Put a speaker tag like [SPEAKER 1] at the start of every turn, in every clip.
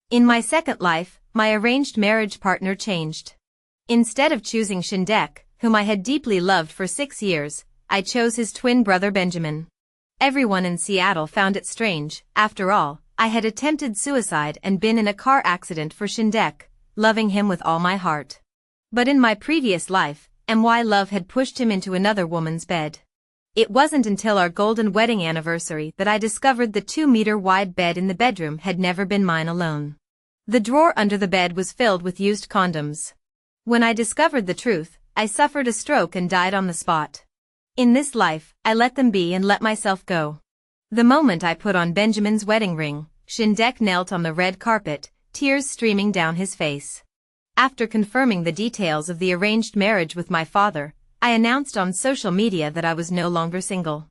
[SPEAKER 1] In my second life, my arranged marriage partner changed. Instead of choosing Shen Dec, whom I had deeply loved for 6 years, I chose his twin brother Benjamin. Everyone in Seattle found it strange. After all, I had attempted suicide and been in a car accident for Shen Dec, loving him with all my heart. But in my previous life, my love had pushed him into another woman's bed. It wasn't until our golden wedding anniversary that I discovered the 2-meter-wide bed in the bedroom had never been mine alone. The drawer under the bed was filled with used condoms. When I discovered the truth, I suffered a stroke and died on the spot. In this life, I let them be and let myself go. The moment I put on Benjamin's wedding ring, Shen Dec knelt on the red carpet, tears streaming down his face. After confirming the details of the arranged marriage with my father, I announced on social media that I was no longer single.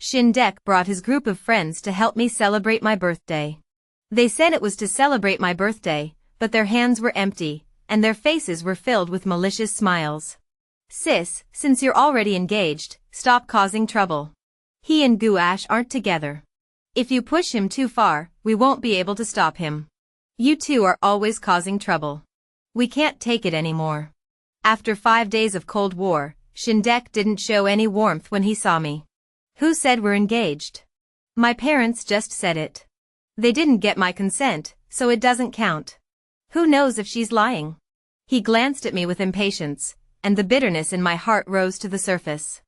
[SPEAKER 1] Shen Dec brought his group of friends to help me celebrate my birthday. They said it was to celebrate my birthday, but their hands were empty, and their faces were filled with malicious smiles. Sis, since you're already engaged, stop causing trouble. He and Guash aren't together. If you push him too far, we won't be able to stop him. You two are always causing trouble. We can't take it anymore. After 5 days of Cold War, Shen Dec didn't show any warmth when he saw me. Who said we're engaged? My parents just said it. They didn't get my consent, so it doesn't count. Who knows if she's lying? He glanced at me with impatience, and the bitterness in my heart rose to the surface.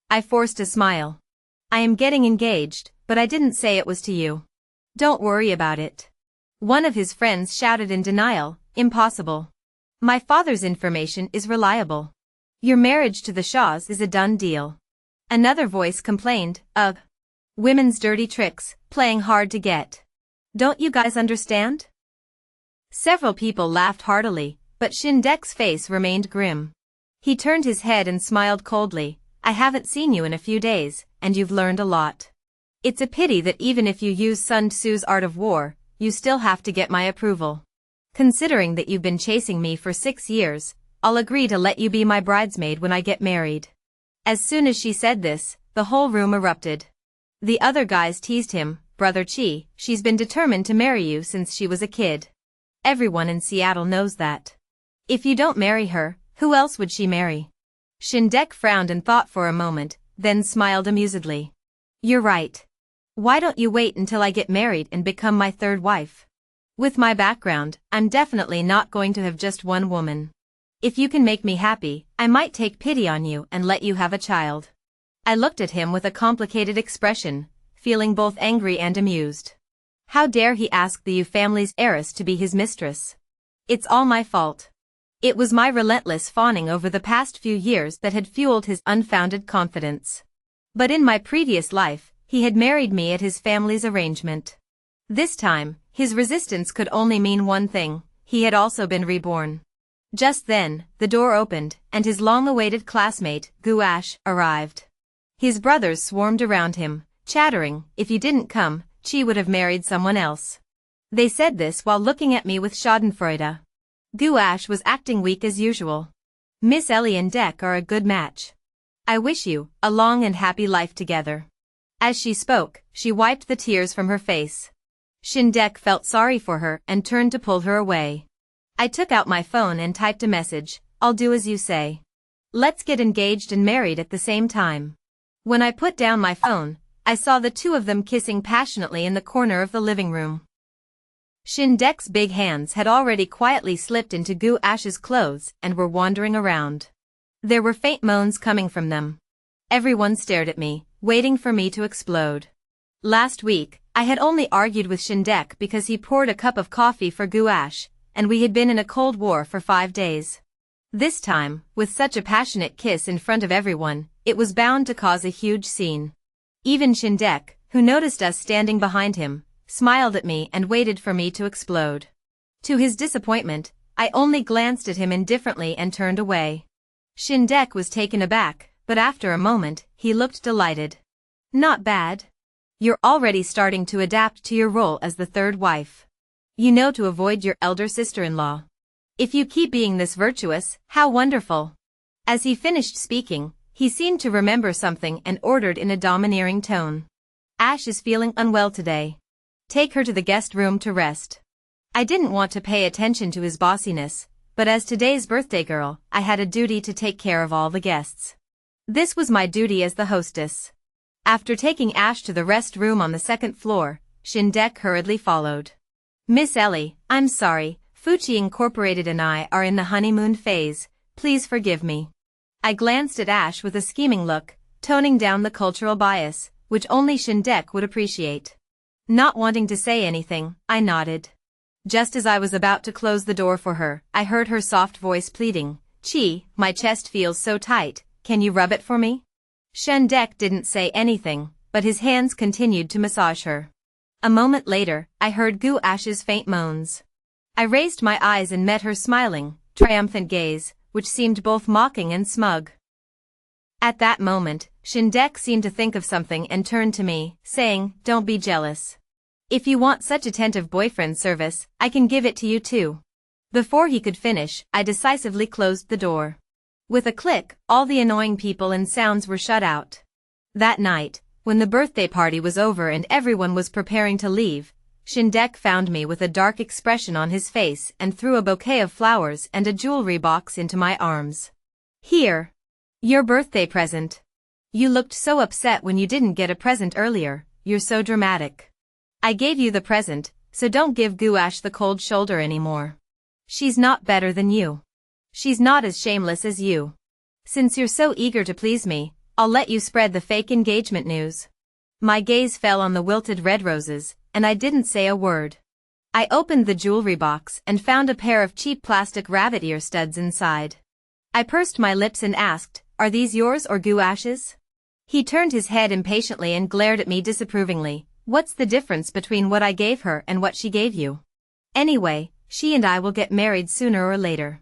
[SPEAKER 1] I forced a smile. I am getting engaged, but I didn't say it was to you. Don't worry about it. One of his friends shouted in denial, impossible. My father's information is reliable. Your marriage to the Shaws is a done deal. Another voice complained, ugh. Women's dirty tricks, playing hard to get. Don't you guys understand? Several people laughed heartily, but Shen Dec's face remained grim. He turned his head and smiled coldly. I haven't seen you in a few days, and you've learned a lot. It's a pity that even if you use Sun Tzu's art of war, you still have to get my approval. Considering that you've been chasing me for 6 years, I'll agree to let you be my bridesmaid when I get married. As soon as she said this, the whole room erupted. The other guys teased him, Brother Chi, she's been determined to marry you since she was a kid. Everyone in Seattle knows that. If you don't marry her, who else would she marry? Shen Dec frowned and thought for a moment, then smiled amusedly. You're right. Why don't you wait until I get married and become my third wife? With my background, I'm definitely not going to have just one woman. If you can make me happy, I might take pity on you and let you have a child. I looked at him with a complicated expression, feeling both angry and amused. How dare he ask the Yu family's heiress to be his mistress? It's all my fault. It was my relentless fawning over the past few years that had fueled his unfounded confidence. But in my previous life, he had married me at his family's arrangement. This time, his resistance could only mean one thing: he had also been reborn. Just then, the door opened, and his long-awaited classmate, Guash, arrived. His brothers swarmed around him, chattering, if you didn't come, Chi would have married someone else. They said this while looking at me with schadenfreude. Guash was acting weak as usual. Miss Ellie and Dec are a good match. I wish you a long and happy life together. As she spoke, she wiped the tears from her face. Shen Dec felt sorry for her and turned to pull her away. I took out my phone and typed a message, I'll do as you say. Let's get engaged and married at the same time. When I put down my phone, I saw the two of them kissing passionately in the corner of the living room. Shen Dec's big hands had already quietly slipped into Guash's clothes and were wandering around. There were faint moans coming from them. Everyone stared at me, waiting for me to explode. Last week, I had only argued with Shen Dec because he poured a cup of coffee for Guash, and we had been in a Cold War for 5 days. This time, with such a passionate kiss in front of everyone, it was bound to cause a huge scene. Even Shen Dec, who noticed us standing behind him, smiled at me and waited for me to explode. To his disappointment, I only glanced at him indifferently and turned away. Shen Dec was taken aback, but after a moment, he looked delighted. Not bad. You're already starting to adapt to your role as the third wife. You know to avoid your elder sister-in-law. If you keep being this virtuous, how wonderful. As he finished speaking, he seemed to remember something and ordered in a domineering tone. Ash is feeling unwell today. Take her to the guest room to rest. I didn't want to pay attention to his bossiness, but as today's birthday girl, I had a duty to take care of all the guests. This was my duty as the hostess. After taking Ash to the rest room on the second floor, Shen Dec hurriedly followed. Miss Ellie, I'm sorry, Fuchi Incorporated and I are in the honeymoon phase, please forgive me. I glanced at Ash with a scheming look, toning down the cultural bias, which only Shen Dec would appreciate. Not wanting to say anything, I nodded. Just as I was about to close the door for her, I heard her soft voice pleading, "Chi, my chest feels so tight, can you rub it for me?" Shen Dec didn't say anything, but his hands continued to massage her. A moment later, I heard Gu Ash's faint moans. I raised my eyes and met her smiling, triumphant gaze, which seemed both mocking and smug. At that moment, Shen Dec seemed to think of something and turned to me, saying, "Don't be jealous. If you want such attentive boyfriend service, I can give it to you too." Before he could finish, I decisively closed the door. With a click, all the annoying people and sounds were shut out. That night, when the birthday party was over and everyone was preparing to leave, Shen Dec found me with a dark expression on his face and threw a bouquet of flowers and a jewelry box into my arms. "Here. Your birthday present. You looked so upset when you didn't get a present earlier, you're so dramatic. I gave you the present, so don't give Gouache the cold shoulder anymore. She's not better than you. She's not as shameless as you. Since you're so eager to please me, I'll let you spread the fake engagement news." My gaze fell on the wilted red roses, and I didn't say a word. I opened the jewelry box and found a pair of cheap plastic rabbit ear studs inside. I pursed my lips and asked, "Are these yours or Gouache's?" He turned his head impatiently and glared at me disapprovingly. "What's the difference between what I gave her and what she gave you? Anyway, she and I will get married sooner or later.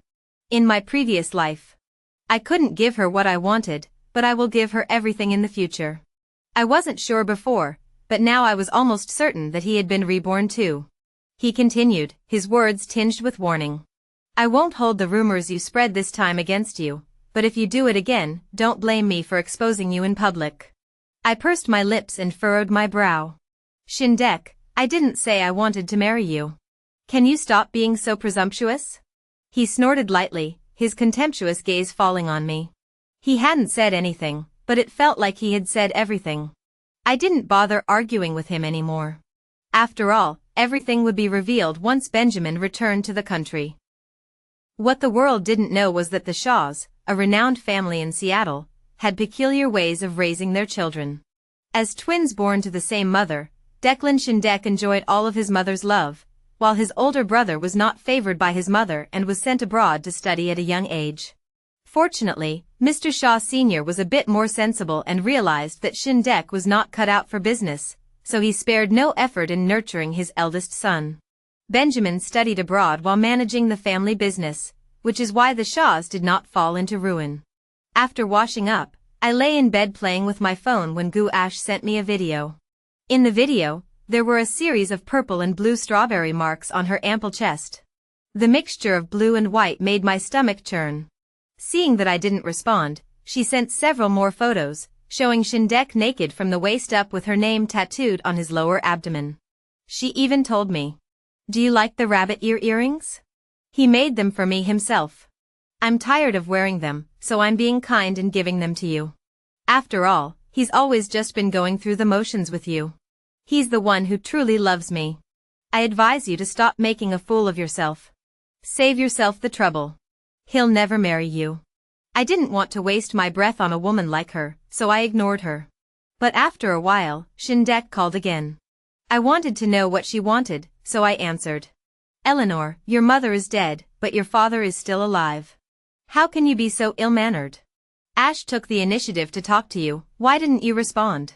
[SPEAKER 1] In my previous life, I couldn't give her what I wanted, but I will give her everything in the future." I wasn't sure before, but now I was almost certain that he had been reborn too. He continued, his words tinged with warning. "I won't hold the rumors you spread this time against you, but if you do it again, don't blame me for exposing you in public." I pursed my lips and furrowed my brow. "Shen Dec, I didn't say I wanted to marry you. Can you stop being so presumptuous?" He snorted lightly, his contemptuous gaze falling on me. He hadn't said anything, but it felt like he had said everything. I didn't bother arguing with him anymore. After all, everything would be revealed once Benjamin returned to the country. What the world didn't know was that the Shaws, a renowned family in Seattle, had peculiar ways of raising their children. As twins born to the same mother, Declan Shen Dec enjoyed all of his mother's love, while his older brother was not favored by his mother and was sent abroad to study at a young age. Fortunately, Mr. Shaw Sr. was a bit more sensible and realized that Shen Dec was not cut out for business, so he spared no effort in nurturing his eldest son. Benjamin studied abroad while managing the family business, which is why the Shaws did not fall into ruin. After washing up, I lay in bed playing with my phone when Gouache sent me a video. In the video, there were a series of purple and blue strawberry marks on her ample chest. The mixture of blue and white made my stomach churn. Seeing that I didn't respond, she sent several more photos, showing Shen Dec naked from the waist up with her name tattooed on his lower abdomen. She even told me, "Do you like the rabbit ear earrings? He made them for me himself. I'm tired of wearing them, so I'm being kind and giving them to you. After all, he's always just been going through the motions with you. He's the one who truly loves me. I advise you to stop making a fool of yourself. Save yourself the trouble. He'll never marry you." I didn't want to waste my breath on a woman like her, so I ignored her. But after a while, Shen Dec called again. I wanted to know what she wanted, so I answered. "Eleanor, your mother is dead, but your father is still alive. How can you be so ill-mannered? Ash took the initiative to talk to you, why didn't you respond?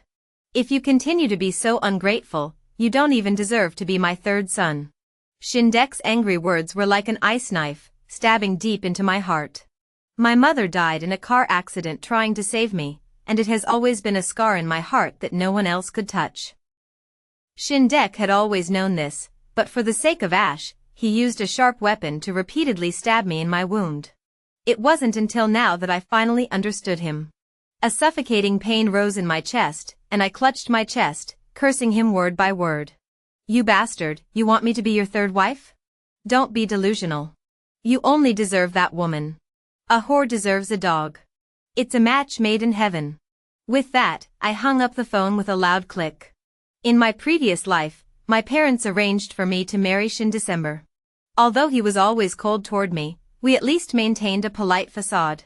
[SPEAKER 1] If you continue to be so ungrateful, you don't even deserve to be my third son." Shen Dec's angry words were like an ice knife, stabbing deep into my heart. My mother died in a car accident trying to save me, and it has always been a scar in my heart that no one else could touch. Shen Dec had always known this, but for the sake of Ash, he used a sharp weapon to repeatedly stab me in my wound. It wasn't until now that I finally understood him. A suffocating pain rose in my chest, and I clutched my chest, cursing him word by word. "You bastard, you want me to be your third wife? Don't be delusional. You only deserve that woman. A whore deserves a dog. It's a match made in heaven. With that, I hung up the phone with a loud click. In my previous life, my parents arranged for me to marry Shen Dec. Although he was always cold toward me, we at least maintained a polite facade.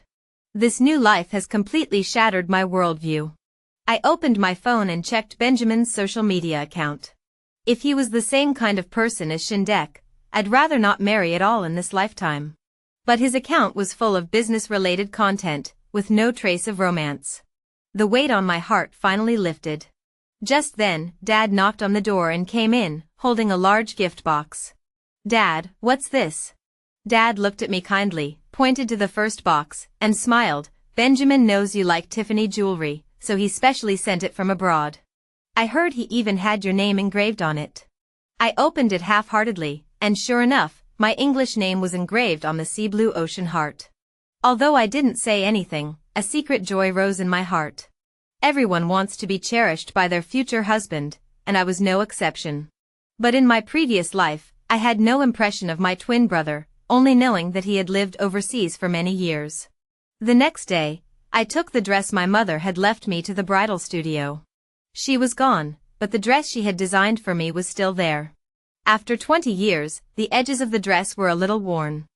[SPEAKER 1] This new life has completely shattered my worldview. I opened my phone and checked Benjamin's social media account. If he was the same kind of person as Shen Dec, I'd rather not marry at all in this lifetime. But his account was full of business-related content, with no trace of romance. The weight on my heart finally lifted. Just then, Dad knocked on the door and came in, holding a large gift box. "Dad, what's this?" Dad looked at me kindly, pointed to the first box, and smiled. "Benjamin knows you like Tiffany jewelry, so he specially sent it from abroad. I heard he even had your name engraved on it." I opened it half-heartedly, and sure enough, my English name was engraved on the sea blue ocean heart. Although I didn't say anything, a secret joy rose in my heart. Everyone wants to be cherished by their future husband, and I was no exception. But in my previous life, I had no impression of my twin brother, only knowing that he had lived overseas for many years. The next day, I took the dress my mother had left me to the bridal studio. She was gone, but the dress she had designed for me was still there. After 20 years, the edges of the dress were a little worn.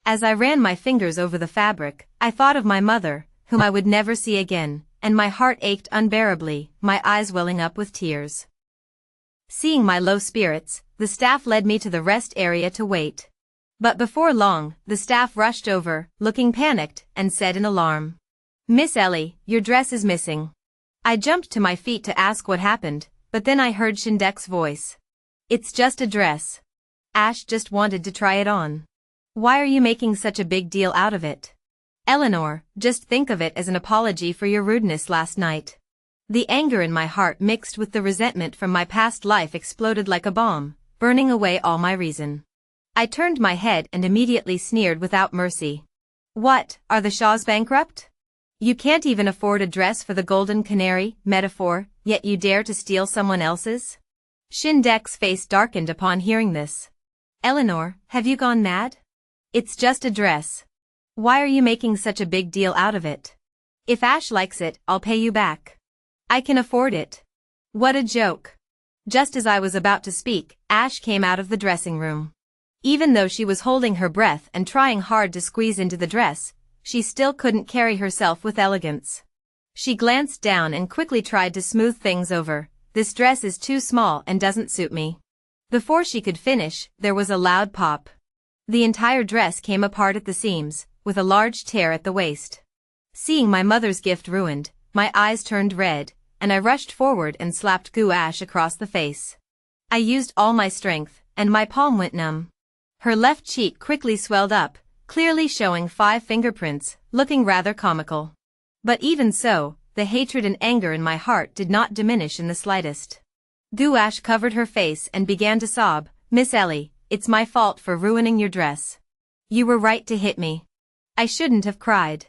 [SPEAKER 1] As I ran my fingers over the fabric, I thought of my mother, whom I would never see again, and my heart ached unbearably, my eyes welling up with tears. Seeing my low spirits, the staff led me to the rest area to wait. But before long, the staff rushed over, looking panicked, and said in alarm, "Miss Ellie, your dress is missing." I jumped to my feet to ask what happened, but then I heard Shen Dec's voice. "It's just a dress. Ash just wanted to try it on. Why are you making such a big deal out of it? Eleanor, just think of it as an apology for your rudeness last night." The anger in my heart mixed with the resentment from my past life exploded like a bomb, burning away all my reason. I turned my head and immediately sneered without mercy. "What, are the Shaws bankrupt? You can't even afford a dress for the golden canary metaphor, yet you dare to steal someone else's?" Shen Dec's face darkened upon hearing this. "Eleanor, have you gone mad? It's just a dress. Why are you making such a big deal out of it? If Ash likes it, I'll pay you back. I can afford it." What a joke. Just as I was about to speak, Ash came out of the dressing room. Even though she was holding her breath and trying hard to squeeze into the dress, she still couldn't carry herself with elegance. She glanced down and quickly tried to smooth things over. "This dress is too small and doesn't suit me." Before she could finish, there was a loud pop. The entire dress came apart at the seams, with a large tear at the waist. Seeing my mother's gift ruined, my eyes turned red, and I rushed forward and slapped Gu Ash across the face. I used all my strength, and my palm went numb. Her left cheek quickly swelled up, clearly showing 5 fingerprints, looking rather comical. But even so, the hatred and anger in my heart did not diminish in the slightest. Gu Ash covered her face and began to sob. "Miss Ellie, it's my fault for ruining your dress. You were right to hit me. I shouldn't have cried."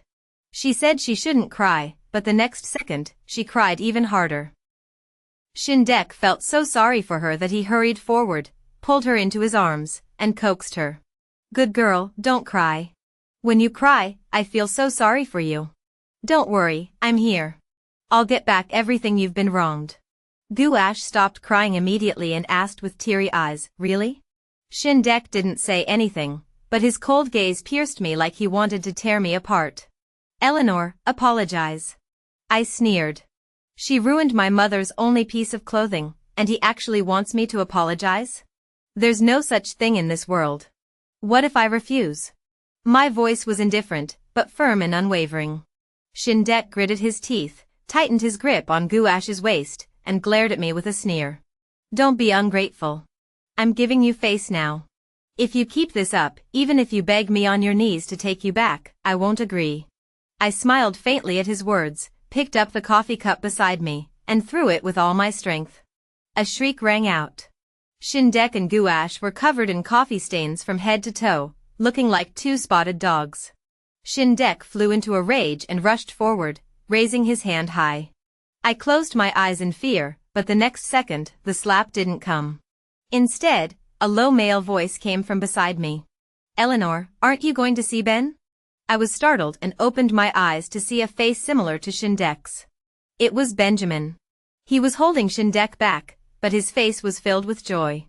[SPEAKER 1] She said she shouldn't cry, but the next second, she cried even harder. Shen Dec felt so sorry for her that he hurried forward, pulled her into his arms, and coaxed her. "Good girl, don't cry. When you cry, I feel so sorry for you. Don't worry, I'm here. I'll get back everything you've been wronged." Gu Ash stopped crying immediately and asked with teary eyes, "Really?" Shen Dec didn't say anything, but his cold gaze pierced me like he wanted to tear me apart. "Eleanor, apologize." I sneered. "She ruined my mother's only piece of clothing, and he actually wants me to apologize? There's no such thing in this world. What if I refuse?" My voice was indifferent, but firm and unwavering. Shen Dec gritted his teeth, tightened his grip on Gu Ash's waist, and glared at me with a sneer. "Don't be ungrateful. I'm giving you face now. If you keep this up, even if you beg me on your knees to take you back, I won't agree." I smiled faintly at his words, picked up the coffee cup beside me, and threw it with all my strength. A shriek rang out. Shen Dec and Gu Ash were covered in coffee stains from head to toe, looking like 2 spotted dogs. Shen Dec flew into a rage and rushed forward, raising his hand high. I closed my eyes in fear, but the next second, the slap didn't come. Instead, A low male voice came from beside me. Eleanor, aren't you going to see Ben? I was startled and opened my eyes to see a face similar to Shen Dec's. It was Benjamin. He was holding Shen Dec back, but his face was filled with joy.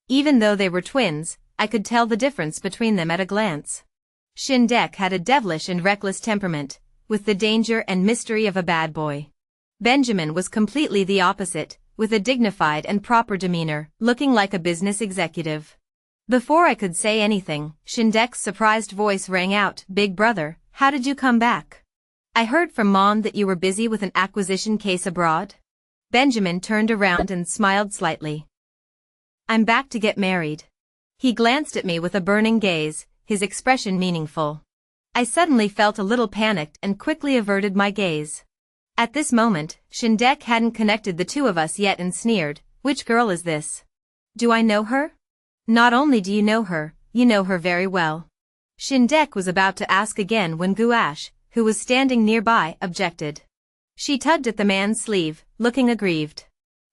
[SPEAKER 1] Even though they were twins, I could tell the difference between them at a glance. Shen Dec had a devilish and reckless temperament, with the danger and mystery of a bad boy. Benjamin was completely the opposite, with a dignified and proper demeanor, looking like a business executive. Before I could say anything, Shen Dec's surprised voice rang out, "Big brother, how did you come back? I heard from Mom that you were busy with an acquisition case abroad." Benjamin turned around and smiled slightly. "I'm back to get married." He glanced at me with a burning gaze, his expression meaningful. I suddenly felt a little panicked and quickly averted my gaze. At this moment, Shen Dec hadn't connected the two of us yet and sneered, "Which girl is this? Do I know her?" "Not only do you know her, you know her very well." Shen Dec was about to ask again when Gouache, who was standing nearby, objected. She tugged at the man's sleeve, looking aggrieved.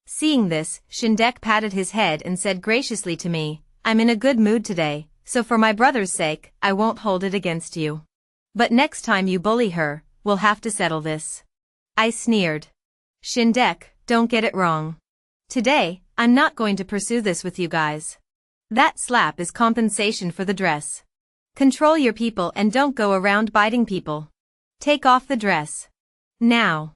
[SPEAKER 1] Seeing this, Shen Dec patted his head and said graciously to me, "I'm in a good mood today, so for my brother's sake, I won't hold it against you. But next time you bully her, we'll have to settle this." I sneered. "Shen Dec, don't get it wrong. Today, I'm not going to pursue this with you guys. That slap is compensation for the dress. Control your people and don't go around biting people. Take off the dress. Now."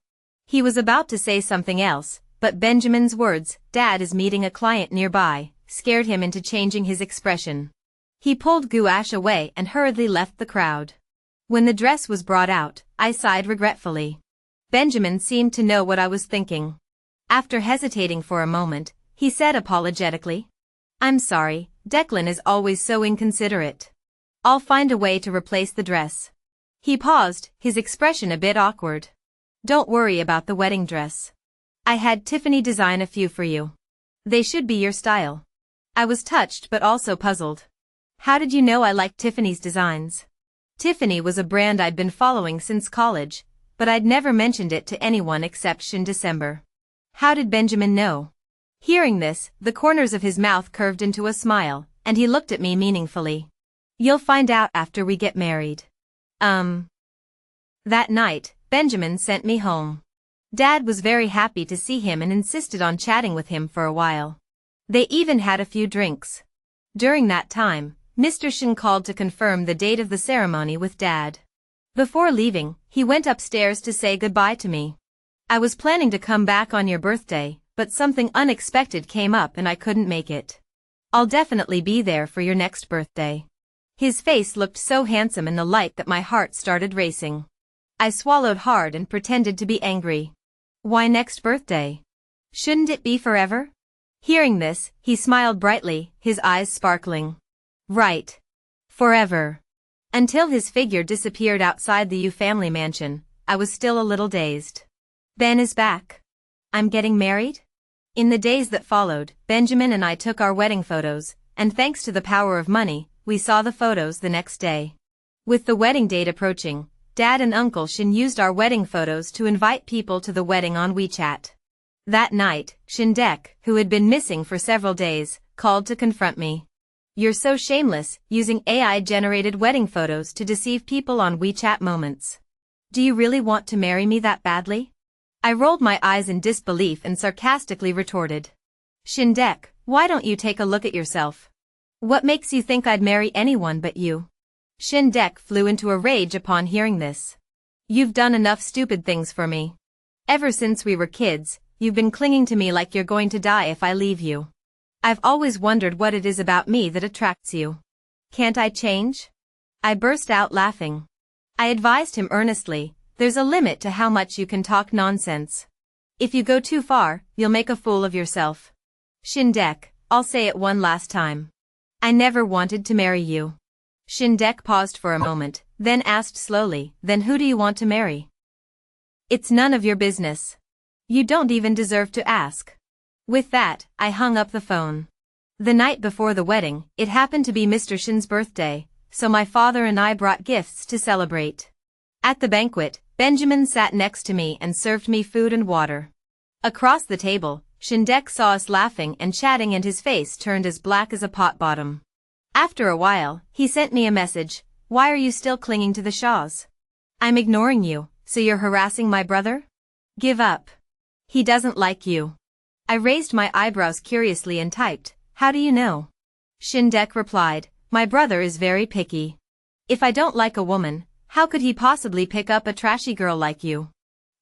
[SPEAKER 1] He was about to say something else, but Benjamin's words, "Dad is meeting a client nearby," scared him into changing his expression. He pulled Gouache away and hurriedly left the crowd. When the dress was brought out, I sighed regretfully. Benjamin seemed to know what I was thinking. After hesitating for a moment, he said apologetically, "I'm sorry, Declan is always so inconsiderate. I'll find a way to replace the dress." He paused, his expression a bit awkward. "Don't worry about the wedding dress. I had Tiffany design a few for you. They should be your style." I was touched but also puzzled. "How did you know I liked Tiffany's designs?" Tiffany was a brand I'd been following since college, but I'd never mentioned it to anyone except Shen December. How did Benjamin know? Hearing this, the corners of his mouth curved into a smile, and he looked at me meaningfully. "You'll find out after we get married." That night, Benjamin sent me home. Dad was very happy to see him and insisted on chatting with him for a while. They even had a few drinks. During that time, Mr. Shen called to confirm the date of the ceremony with Dad. Before leaving, he went upstairs to say goodbye to me. "I was planning to come back on your birthday, but something unexpected came up and I couldn't make it. I'll definitely be there for your next birthday." His face looked so handsome in the light that my heart started racing. I swallowed hard and pretended to be angry. "Why next birthday? Shouldn't it be forever?" Hearing this, he smiled brightly, his eyes sparkling. "Right. Forever." Until his figure disappeared outside the Yu family mansion, I was still a little dazed. Ben is back. I'm getting married? In the days that followed, Benjamin and I took our wedding photos, and thanks to the power of money, we saw the photos the next day. With the wedding date approaching, Dad and Uncle Shen used our wedding photos to invite people to the wedding on WeChat. That night, Shen Dec, who had been missing for several days, called to confront me. "You're so shameless, using AI-generated wedding photos to deceive people on WeChat moments. Do you really want to marry me that badly?" I rolled my eyes in disbelief and sarcastically retorted. "Shen Dec, why don't you take a look at yourself? What makes you think I'd marry anyone but you?" Shen Dec flew into a rage upon hearing this. "You've done enough stupid things for me. Ever since we were kids, you've been clinging to me like you're going to die if I leave you. I've always wondered what it is about me that attracts you. Can't I change?" I burst out laughing. I advised him earnestly, "There's a limit to how much you can talk nonsense. If you go too far, you'll make a fool of yourself. Shen Dec, I'll say it one last time. I never wanted to marry you." Shen Dec paused for a moment, then asked slowly, "Then who do you want to marry?" "It's none of your business. You don't even deserve to ask." With that, I hung up the phone. The night before the wedding, it happened to be Mr. Shen's birthday, so my father and I brought gifts to celebrate. At the banquet, Benjamin sat next to me and served me food and water. Across the table, Shen Dec saw us laughing and chatting and his face turned as black as a pot bottom. After a while, he sent me a message, "Why are you still clinging to the Shaws? I'm ignoring you, so you're harassing my brother? Give up. He doesn't like you." I raised my eyebrows curiously and typed, "How do you know?" Shen Dec replied, "My brother is very picky. If I don't like a woman, how could he possibly pick up a trashy girl like you?"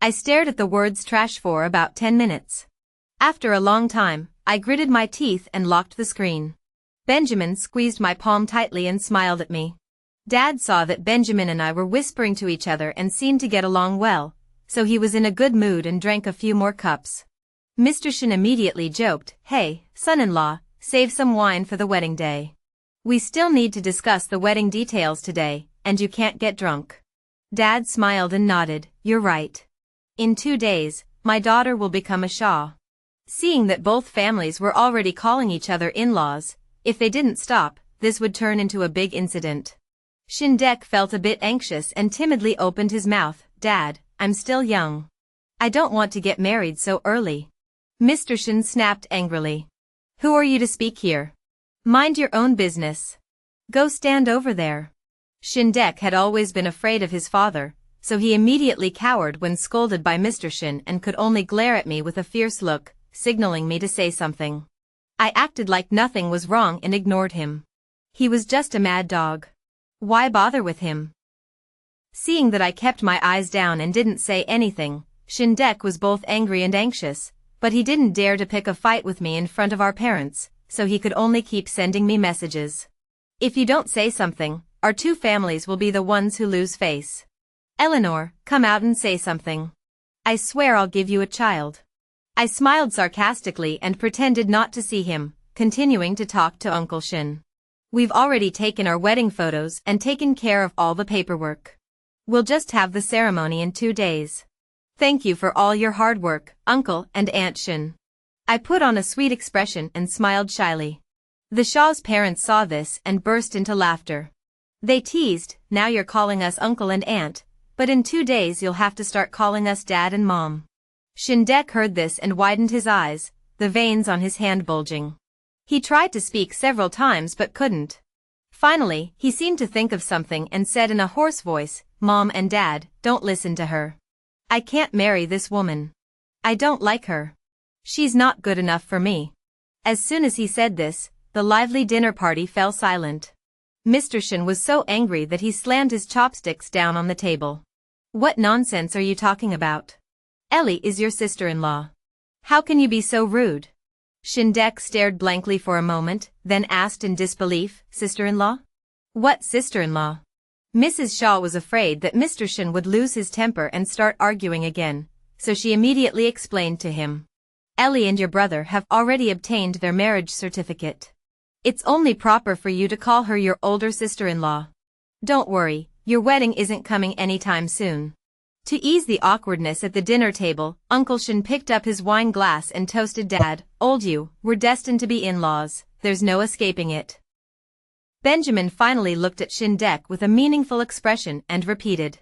[SPEAKER 1] I stared at the words trash for about 10 minutes. After a long time, I gritted my teeth and locked the screen. Benjamin squeezed my palm tightly and smiled at me. Dad saw that Benjamin and I were whispering to each other and seemed to get along well, so he was in a good mood and drank a few more cups. Mr. Shen immediately joked, "Hey, son-in-law, save some wine for the wedding day. We still need to discuss the wedding details today, and you can't get drunk." Dad smiled and nodded, "You're right. In 2 days, my daughter will become a Shaw." Seeing that both families were already calling each other in-laws, if they didn't stop, this would turn into a big incident. Shen Dec felt a bit anxious and timidly opened his mouth, "Dad, I'm still young. I don't want to get married so early." Mr. Shen snapped angrily. "Who are you to speak here? Mind your own business. Go stand over there." Shen Dec had always been afraid of his father, so he immediately cowered when scolded by Mr. Shen and could only glare at me with a fierce look, signaling me to say something. I acted like nothing was wrong and ignored him. He was just a mad dog. Why bother with him? Seeing that I kept my eyes down and didn't say anything, Shen Dec was both angry and anxious, but he didn't dare to pick a fight with me in front of our parents, so he could only keep sending me messages. "If you don't say something, our 2 families will be the ones who lose face. Eleanor, come out and say something. I swear I'll give you a child." I smiled sarcastically and pretended not to see him, continuing to talk to Uncle Shen. "We've already taken our wedding photos and taken care of all the paperwork. We'll just have the ceremony in 2 days. Thank you for all your hard work, Uncle and Aunt Shen." I put on a sweet expression and smiled shyly. The Shaw's parents saw this and burst into laughter. They teased, "Now you're calling us Uncle and Aunt, but in 2 days you'll have to start calling us Dad and Mom." Shen Dec heard this and widened his eyes, the veins on his hand bulging. He tried to speak several times but couldn't. Finally, he seemed to think of something and said in a hoarse voice, "Mom and Dad, don't listen to her. I can't marry this woman. I don't like her. She's not good enough for me." As soon as he said this, the lively dinner party fell silent. Mr. Shen was so angry that he slammed his chopsticks down on the table. "What nonsense are you talking about? Ellie is your sister-in-law. How can you be so rude?" Shen Dec stared blankly for a moment, then asked in disbelief, "Sister-in-law? What sister-in-law?" Mrs. Shaw was afraid that Mr. Shen would lose his temper and start arguing again, so she immediately explained to him. "Ellie and your brother have already obtained their marriage certificate. It's only proper for you to call her your older sister-in-law. Don't worry, your wedding isn't coming anytime soon." To ease the awkwardness at the dinner table, Uncle Shen picked up his wine glass and toasted Dad, "Old you, we're destined to be in-laws, there's no escaping it." Benjamin finally looked at Shen Dec with a meaningful expression and repeated,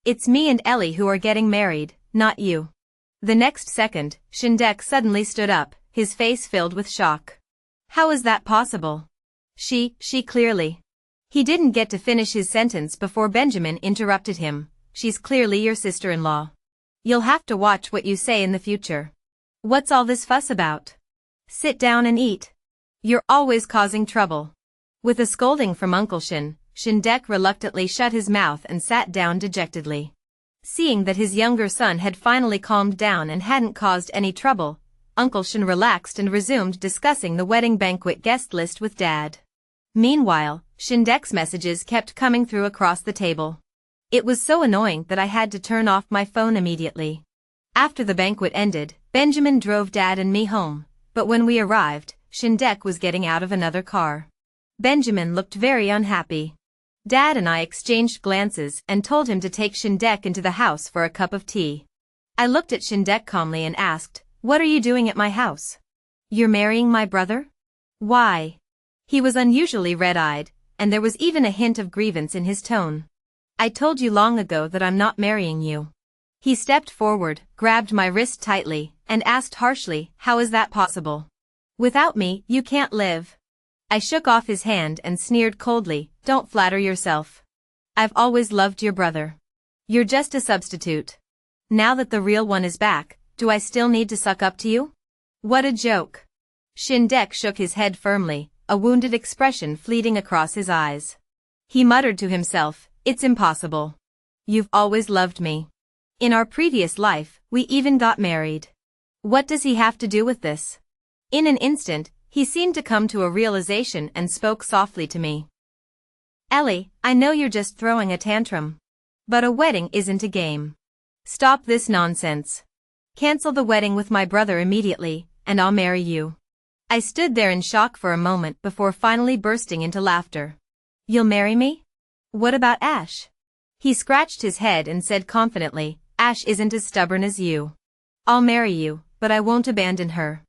[SPEAKER 1] "It's me and Ellie who are getting married, not you." The next second, Shen Dec suddenly stood up, his face filled with shock. "How is that possible? She clearly..." He didn't get to finish his sentence before Benjamin interrupted him. "She's clearly your sister-in-law. You'll have to watch what you say in the future. What's all this fuss about? Sit down and eat. You're always causing trouble." With a scolding from Uncle Shen, Shen Dec reluctantly shut his mouth and sat down dejectedly. Seeing that his younger son had finally calmed down and hadn't caused any trouble, Uncle Shen relaxed and resumed discussing the wedding banquet guest list with Dad. Meanwhile, Shen Dec's messages kept coming through across the table. It was so annoying that I had to turn off my phone immediately. After the banquet ended, Benjamin drove Dad and me home, but when we arrived, Shen Dec was getting out of another car. Benjamin looked very unhappy. Dad and I exchanged glances and told him to take Shen Dec into the house for a cup of tea. I looked at Shen Dec calmly and asked, "What are you doing at my house? You're marrying my brother? Why?" He was unusually red-eyed, and there was even a hint of grievance in his tone. "I told you long ago that I'm not marrying you." He stepped forward, grabbed my wrist tightly, and asked harshly, "How is that possible? Without me, you can't live." I shook off his hand and sneered coldly, "Don't flatter yourself. I've always loved your brother. You're just a substitute. Now that the real one is back, do I still need to suck up to you?" What a joke. Shen Dec shook his head firmly, a wounded expression fleeting across his eyes. He muttered to himself, "It's impossible. You've always loved me. In our previous life, we even got married. What does he have to do with this?" In an instant, he seemed to come to a realization and spoke softly to me. "Ellie, I know you're just throwing a tantrum. But a wedding isn't a game. Stop this nonsense. Cancel the wedding with my brother immediately, and I'll marry you." I stood there in shock for a moment before finally bursting into laughter. "You'll marry me? What about Ash?" He scratched his head and said confidently, "Ash isn't as stubborn as you. I'll marry you, but I won't abandon her.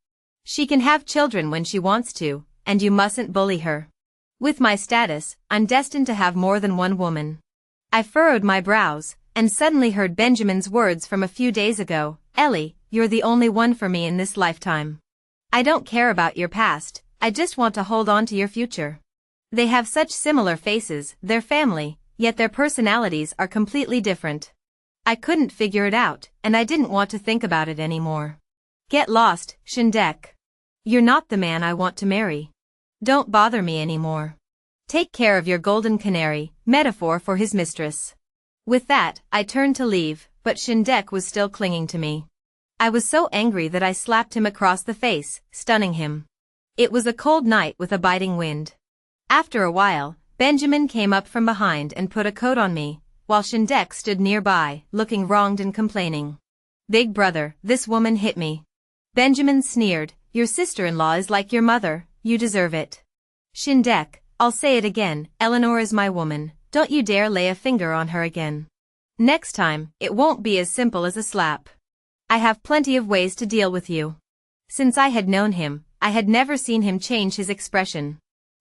[SPEAKER 1] She can have children when she wants to, and you mustn't bully her. With my status, I'm destined to have more than one woman." I furrowed my brows, and suddenly heard Benjamin's words from a few days ago, "Ellie, you're the only one for me in this lifetime. I don't care about your past, I just want to hold on to your future." They have such similar faces, their family, yet their personalities are completely different. I couldn't figure it out, and I didn't want to think about it anymore. Get lost, Shen Dec. You're not the man I want to marry. Don't bother me anymore. Take care of your golden canary, metaphor for his mistress. With that, I turned to leave, but Shen Dec was still clinging to me. I was so angry that I slapped him across the face, stunning him. It was a cold night with a biting wind. After a while, Benjamin came up from behind and put a coat on me, while Shen Dec stood nearby, looking wronged and complaining. "Big brother, this woman hit me." Benjamin sneered, "Your sister-in-law is like your mother, you deserve it." "Shen Dec, I'll say it again, Eleanor is my woman, don't you dare lay a finger on her again. Next time, it won't be as simple as a slap. I have plenty of ways to deal with you." Since I had known him, I had never seen him change his expression.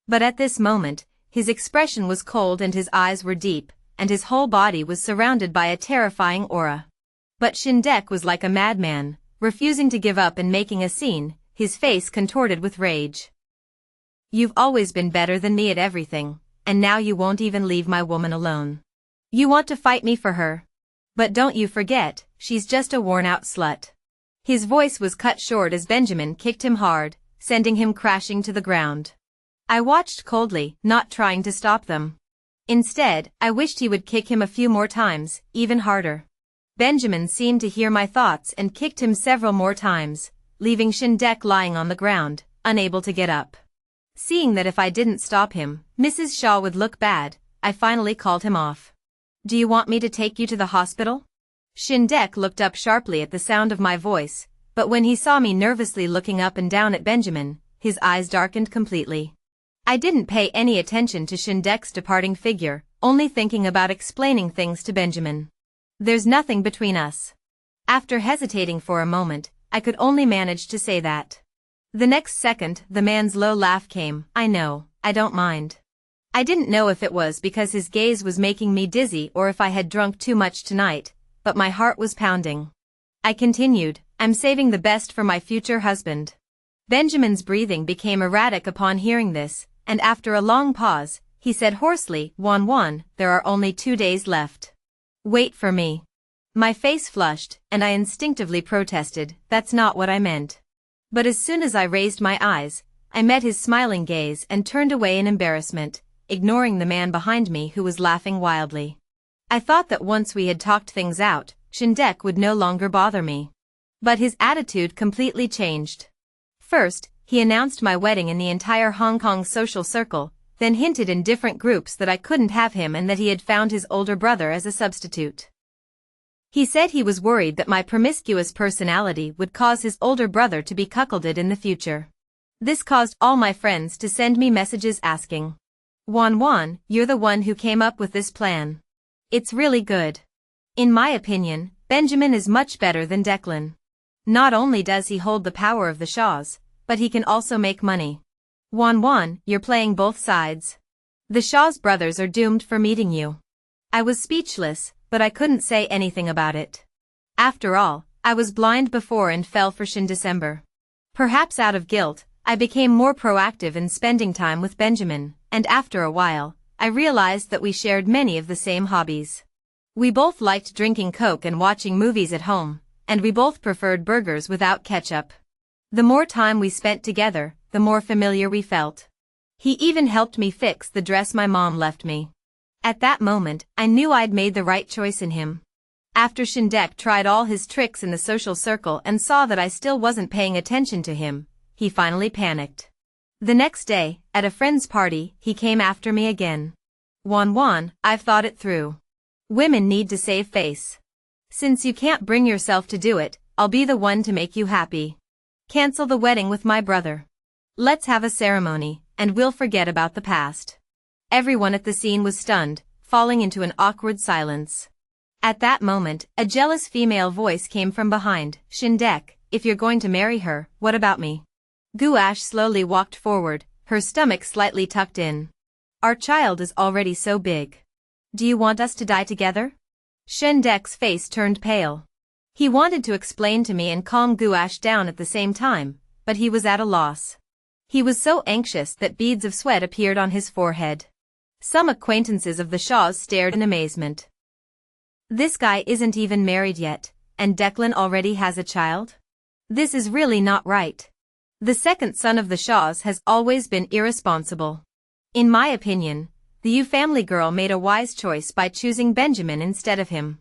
[SPEAKER 1] But at this moment, his expression was cold and his eyes were deep, and his whole body was surrounded by a terrifying aura. But Shen Dec was like a madman, refusing to give up and making a scene, his face contorted with rage. "You've always been better than me at everything, and now you won't even leave my woman alone. You want to fight me for her? But don't you forget, she's just a worn-out slut." His voice was cut short as Benjamin kicked him hard, sending him crashing to the ground. I watched coldly, not trying to stop them. Instead, I wished he would kick him a few more times, even harder. Benjamin seemed to hear my thoughts and kicked him several more times, leaving Shen Dec lying on the ground, unable to get up. Seeing that if I didn't stop him, Mrs. Shaw would look bad, I finally called him off. "Do you want me to take you to the hospital?" Shen Dec looked up sharply at the sound of my voice, but when he saw me nervously looking up and down at Benjamin, his eyes darkened completely. I didn't pay any attention to Shen Dec's departing figure, only thinking about explaining things to Benjamin. "There's nothing between us." After hesitating for a moment, I could only manage to say that. The next second, the man's low laugh came. "I know, I don't mind." I didn't know if it was because his gaze was making me dizzy or if I had drunk too much tonight, but my heart was pounding. I continued, "I'm saving the best for my future husband." Benjamin's breathing became erratic upon hearing this, and after a long pause, he said hoarsely, "Wan, there are only 2 days left. Wait for me." My face flushed, and I instinctively protested, "That's not what I meant." But as soon as I raised my eyes, I met his smiling gaze and turned away in embarrassment, ignoring the man behind me who was laughing wildly. I thought that once we had talked things out, Shen Dec would no longer bother me. But his attitude completely changed. First, he announced my wedding in the entire Hong Kong social circle, then hinted in different groups that I couldn't have him and that he had found his older brother as a substitute. He said he was worried that my promiscuous personality would cause his older brother to be cuckolded in the future. This caused all my friends to send me messages asking, Wan, you're the one who came up with this plan. It's really good. In my opinion, Benjamin is much better than Declan. Not only does he hold the power of the Shaws, but he can also make money. Wan, you're playing both sides. The Shaws brothers are doomed for meeting you." I was speechless, but I couldn't say anything about it. After all, I was blind before and fell for Shen December. Perhaps out of guilt, I became more proactive in spending time with Benjamin, and after a while, I realized that we shared many of the same hobbies. We both liked drinking Coke and watching movies at home, and we both preferred burgers without ketchup. The more time we spent together, the more familiar we felt. He even helped me fix the dress my mom left me. At that moment, I knew I'd made the right choice in him. After Shen Dec tried all his tricks in the social circle and saw that I still wasn't paying attention to him, he finally panicked. The next day, at a friend's party, he came after me again. Wan, I've thought it through. Women need to save face. Since you can't bring yourself to do it, I'll be the one to make you happy. Cancel the wedding with my brother. Let's have a ceremony, and we'll forget about the past. Everyone at the scene was stunned, falling into an awkward silence. At that moment, a jealous female voice came from behind. Shen Dec, if you're going to marry her, what about me? Gouache slowly walked forward, her stomach slightly tucked in. Our child is already so big. Do you want us to die together? Shen Dec's face turned pale. He wanted to explain to me and calm Gouache down at the same time, but he was at a loss. He was so anxious that beads of sweat appeared on his forehead. Some acquaintances of the Shaws stared in amazement. This guy isn't even married yet, and Declan already has a child? This is really not right. The second son of the Shaws has always been irresponsible. In my opinion, the Yu family girl made a wise choice by choosing Benjamin instead of him.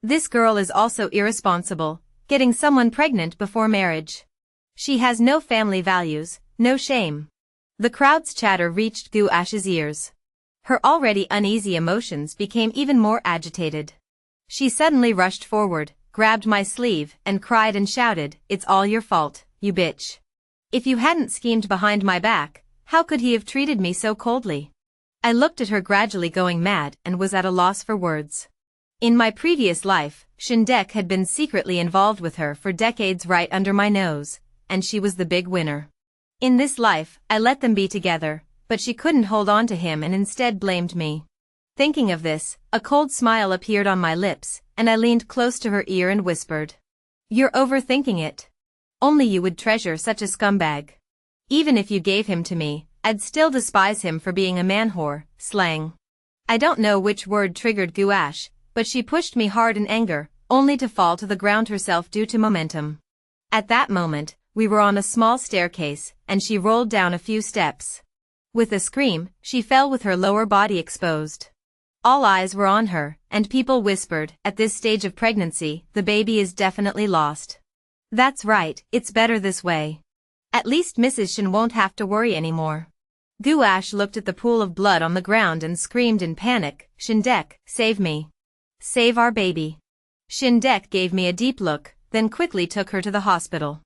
[SPEAKER 1] This girl is also irresponsible, getting someone pregnant before marriage. She has no family values, no shame. The crowd's chatter reached Gouache's ears. Her already uneasy emotions became even more agitated. She suddenly rushed forward, grabbed my sleeve, and cried and shouted, "It's all your fault, you bitch. If you hadn't schemed behind my back, how could he have treated me so coldly?" I looked at her gradually going mad and was at a loss for words. In my previous life, Shen Dec had been secretly involved with her for decades right under my nose, and she was the big winner. In this life, I let them be together, but she couldn't hold on to him and instead blamed me. Thinking of this, a cold smile appeared on my lips, and I leaned close to her ear and whispered, "You're overthinking it. Only you would treasure such a scumbag. Even if you gave him to me, I'd still despise him for being a man-whore." Slang. I don't know which word triggered Gouache, but she pushed me hard in anger, only to fall to the ground herself due to momentum. At that moment, we were on a small staircase, and she rolled down a few steps. With a scream, she fell with her lower body exposed. All eyes were on her, and people whispered, "At this stage of pregnancy, the baby is definitely lost." That's right, it's better this way. At least Mrs. Shen won't have to worry anymore. Gouache looked at the pool of blood on the ground and screamed in panic, "Shen Dec, save me. Save our baby." Shen Dec gave me a deep look, then quickly took her to the hospital.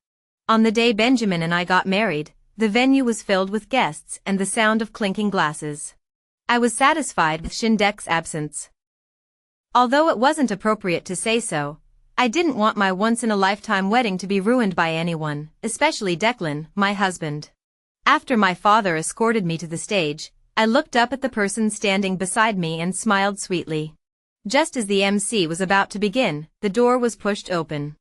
[SPEAKER 1] On the day Benjamin and I got married, the venue was filled with guests and the sound of clinking glasses. I was satisfied with Shen Dec's absence. Although it wasn't appropriate to say so, I didn't want my once-in-a-lifetime wedding to be ruined by anyone, especially Declan, my husband. After my father escorted me to the stage, I looked up at the person standing beside me and smiled sweetly. Just as the MC was about to begin, the door was pushed open.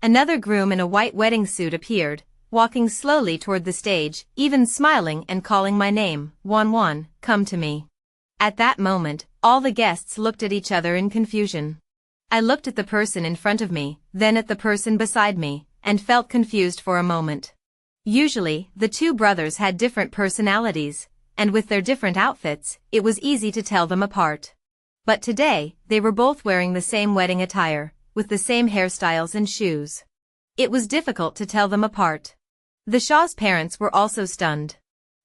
[SPEAKER 1] Another groom in a white wedding suit appeared, walking slowly toward the stage, even smiling and calling my name, "Wan, come to me." At that moment, all the guests looked at each other in confusion. I looked at the person in front of me, then at the person beside me, and felt confused for a moment. Usually, the two brothers had different personalities, and with their different outfits, it was easy to tell them apart. But today, they were both wearing the same wedding attire, with the same hairstyles and shoes. It was difficult to tell them apart. The Shaw's parents were also stunned.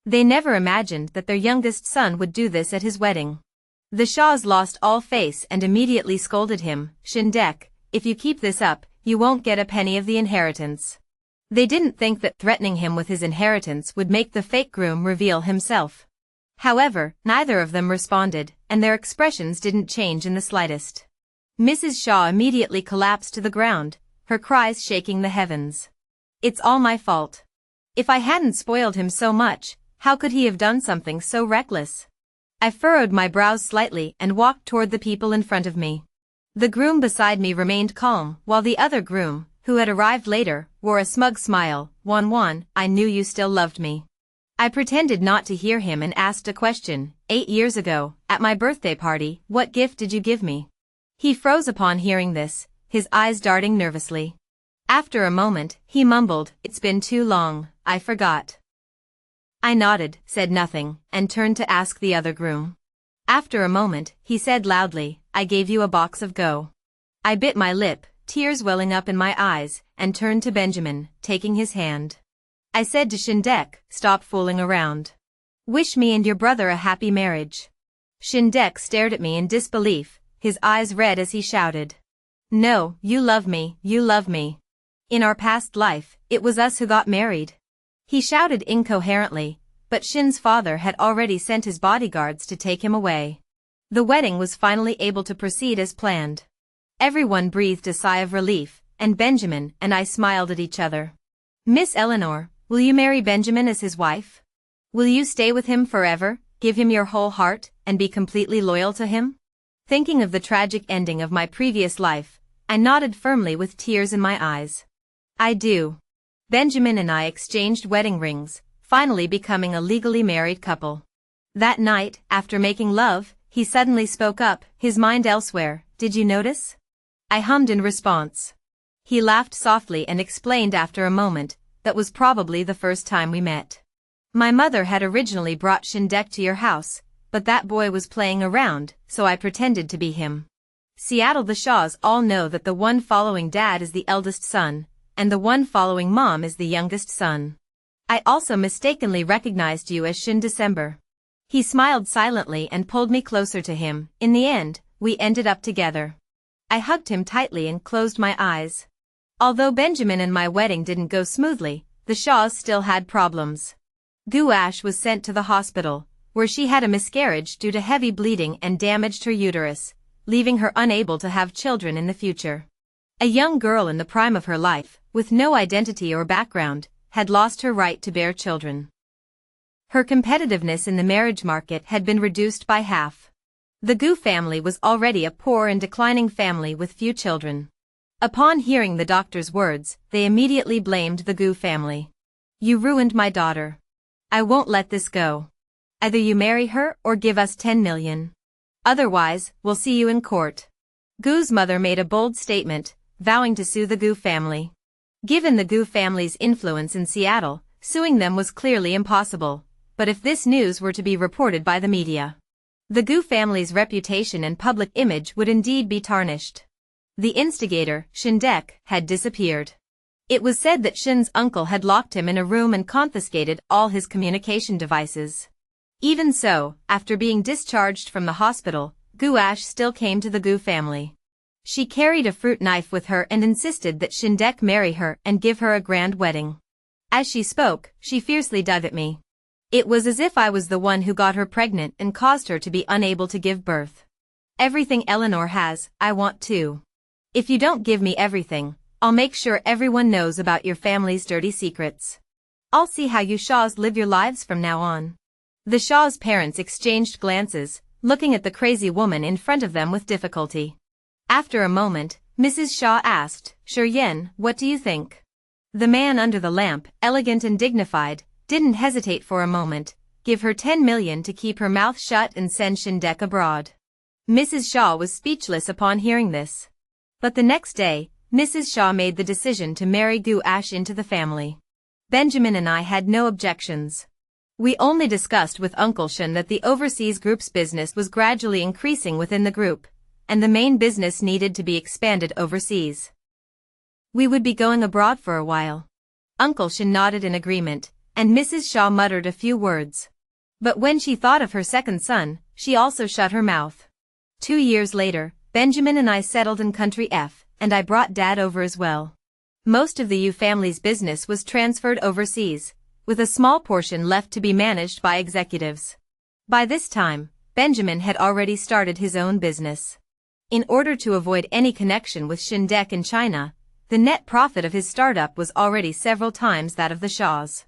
[SPEAKER 1] They never imagined that their youngest son would do this at his wedding. The Shaws lost all face and immediately scolded him, "Shen Dec, if you keep this up, you won't get a penny of the inheritance." They didn't think that threatening him with his inheritance would make the fake groom reveal himself. However, neither of them responded, and their expressions didn't change in the slightest. Mrs. Shaw immediately collapsed to the ground, her cries shaking the heavens. "It's all my fault. If I hadn't spoiled him so much, how could he have done something so reckless?" I furrowed my brows slightly and walked toward the people in front of me. The groom beside me remained calm, while the other groom, who had arrived later, wore a smug smile. Wan, I knew you still loved me. I pretended not to hear him and asked a question. 8 years ago, at my birthday party, what gift did you give me? He froze upon hearing this, his eyes darting nervously. After a moment, he mumbled, it's been too long, I forgot. I nodded, said nothing, and turned to ask the other groom. After a moment, he said loudly, I gave you a box of go. I bit my lip, tears welling up in my eyes, and turned to Benjamin, taking his hand. I said to Shen Dec, stop fooling around. Wish me and your brother a happy marriage. Shen Dec stared at me in disbelief, his eyes red as he shouted. No, you love me, you love me. In our past life, it was us who got married. He shouted incoherently, but Shen's father had already sent his bodyguards to take him away. The wedding was finally able to proceed as planned. Everyone breathed a sigh of relief, and Benjamin and I smiled at each other. Miss Eleanor, will you marry Benjamin as his wife? Will you stay with him forever, give him your whole heart, and be completely loyal to him? Thinking of the tragic ending of my previous life, I nodded firmly with tears in my eyes. I do. Benjamin and I exchanged wedding rings, finally becoming a legally married couple. That night, after making love, he suddenly spoke up, his mind elsewhere. Did you notice? I hummed in response. He laughed softly and explained after a moment, that was probably the first time we met. My mother had originally brought Shen Dec to your house, but that boy was playing around, so I pretended to be him. Seattle, the Shaws all know that the one following dad is the eldest son, and the one following mom is the youngest son. I also mistakenly recognized you as Shen December. He smiled silently and pulled me closer to him. In the end, we ended up together. I hugged him tightly and closed my eyes. Although Benjamin and my wedding didn't go smoothly, the Shaws still had problems. Gu-ash was sent to the hospital, where she had a miscarriage due to heavy bleeding and damaged her uterus, leaving her unable to have children in the future. A young girl in the prime of her life, with no identity or background, had lost her right to bear children. Her competitiveness in the marriage market had been reduced by half. The Gu family was already a poor and declining family with few children. Upon hearing the doctor's words, they immediately blamed the Gu family. You ruined my daughter. I won't let this go. Either you marry her or give us 10 million. Otherwise, we'll see you in court. Gu's mother made a bold statement, vowing to sue the Gu family. Given the Gu family's influence in Seattle, suing them was clearly impossible, but if this news were to be reported by the media, the Gu family's reputation and public image would indeed be tarnished. The instigator, Shen Dec, had disappeared. It was said that Shen's uncle had locked him in a room and confiscated all his communication devices. Even so, after being discharged from the hospital, Gu-ash still came to the Gu family. She carried a fruit knife with her and insisted that Shen Dec marry her and give her a grand wedding. As she spoke, she fiercely dug at me. It was as if I was the one who got her pregnant and caused her to be unable to give birth. Everything Eleanor has, I want too. If you don't give me everything, I'll make sure everyone knows about your family's dirty secrets. I'll see how you Shaws live your lives from now on. The Shaws' parents exchanged glances, looking at the crazy woman in front of them with difficulty. After a moment, Mrs. Shaw asked, Yen, what do you think? The man under the lamp, elegant and dignified, didn't hesitate for a moment. Give her 10 million to keep her mouth shut and send Shen Dec abroad. Mrs. Shaw was speechless upon hearing this. But the next day, Mrs. Shaw made the decision to marry Gu-ash into the family. Benjamin and I had no objections. We only discussed with Uncle Shen that the overseas group's business was gradually increasing within the group, and the main business needed to be expanded overseas. We would be going abroad for a while. Uncle Shen nodded in agreement, and Mrs. Shaw muttered a few words. But when she thought of her second son, she also shut her mouth. 2 years later, Benjamin and I settled in Country F, and I brought Dad over as well. Most of the Yu family's business was transferred overseas, with a small portion left to be managed by executives. By this time, Benjamin had already started his own business. In order to avoid any connection with Shen Dec in China, the net profit of his startup was already several times that of the Shaws.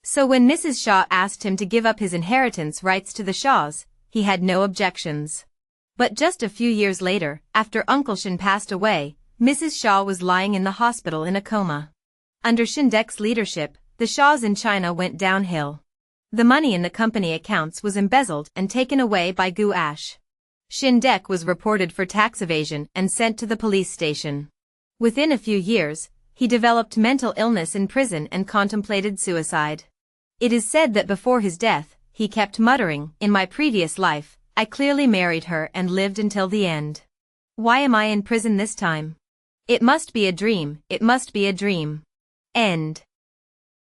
[SPEAKER 1] So when Mrs. Shaw asked him to give up his inheritance rights to the Shaws, he had no objections. But just a few years later, after Uncle Shen passed away, Mrs. Shaw was lying in the hospital in a coma. Under Shen Dec's leadership, the Shaws in China went downhill. The money in the company accounts was embezzled and taken away by Gu Ash. Shen Dec was reported for tax evasion and sent to the police station. Within a few years, he developed mental illness in prison and contemplated suicide. It is said that before his death, he kept muttering, "In my previous life, I clearly married her and lived until the end. Why am I in prison this time? It must be a dream, it must be a dream." End.